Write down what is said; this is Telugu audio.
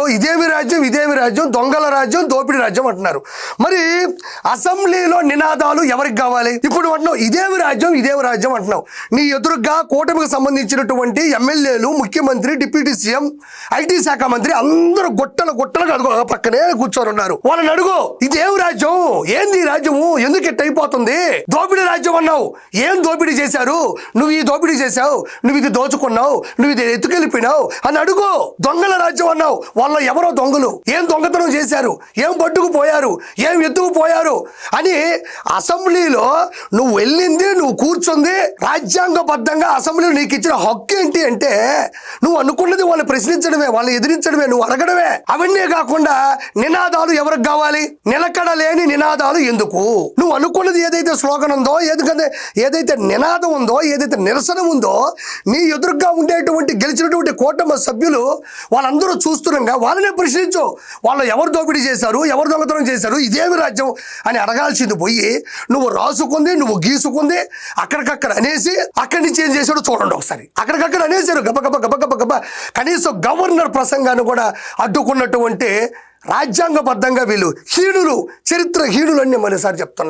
ఇదేమి రాజ్యం, దొంగల రాజ్యం, దోపిడీ రాజ్యం అంటున్నారు. మరి అసెంబ్లీలో నినాదాలు ఎవరికి కావాలి? ఇప్పుడు అంటున్నావు ఇదేమి రాజ్యం అంటున్నావు. నీ ఎదురుగా కూటమికి సంబంధించినటువంటి ఎమ్మెల్యేలు, ముఖ్యమంత్రి, డిప్యూటీ సీఎం, ఐటీ శాఖ మంత్రి అందరూ గుట్టలుగా పక్కనే కూర్చొని ఉన్నారు. వాళ్ళని అడుగు, ఇదేమి రాజ్యం, ఏంది రాజ్యము, ఎందుకు ఎట్ట అయిపోతుంది? దోపిడీ రాజ్యం అన్నావు, ఏం దోపిడీ చేశారు? నువ్వు ఈ దోపిడీ చేశావు, నువ్వు ఇది దోచుకున్నావు, నువ్వు ఇది ఎత్తుకెళ్ళిపోయినావు అని అడుగు. దొంగల రాజ్యం అన్నావు, వాళ్ళ ఎవరో దొంగలు, ఏం దొంగతనం చేశారు, ఏం పట్టుకుపోయారు, ఏం ఎత్తుకుపోయారు అని అసెంబ్లీలో నువ్వు వెళ్ళింది, నువ్వు కూర్చుంది, రాజ్యాంగబద్ధంగా అసెంబ్లీలో నీకు ఇచ్చిన హక్కు ఏంటి అంటే నువ్వు అనుకున్నది వాళ్ళు ప్రశ్నించడమే, వాళ్ళని ఎదిరించడమే, నువ్వు అడగడమే. అవన్నీ కాకుండా నినాదాలు ఎవరికి కావాలి? నిలకడలేని నినాదాలు ఎందుకు? నువ్వు అనుకున్నది ఏదైతే స్లోగన్ ఉందో, ఏదైతే నినాదం ఉందో, ఏదైతే నిరసన ఉందో, నీ ఎదురుగా ఉండేటువంటి గెలిచినటువంటి కూటమి సభ్యులు వాళ్ళందరూ చూస్తున్నాగా వాళ్ళనే ప్రశ్నించు. వాళ్ళు ఎవరు దోపిడీ చేశారు, ఎవరు దొంగతనం చేశారు, ఇదేమి రాజ్యం అని అడగాల్సింది పోయి నువ్వు రాసుకుంది, నువ్వు గీసుకుంది అక్కడికక్కడ అనేసి అక్కడి నుంచి ఏం చేశాడో చూడండి ఒకసారి. అక్కడికక్కడ అనేసారు గబ. కనీసం గవర్నర్ ప్రసంగాన్ని కూడా అడ్డుకున్నటువంటి రాజ్యాంగబద్ధంగా వీళ్ళు హీనులు, చరిత్ర హీనులు అని మరోసారి చెప్తున్నా.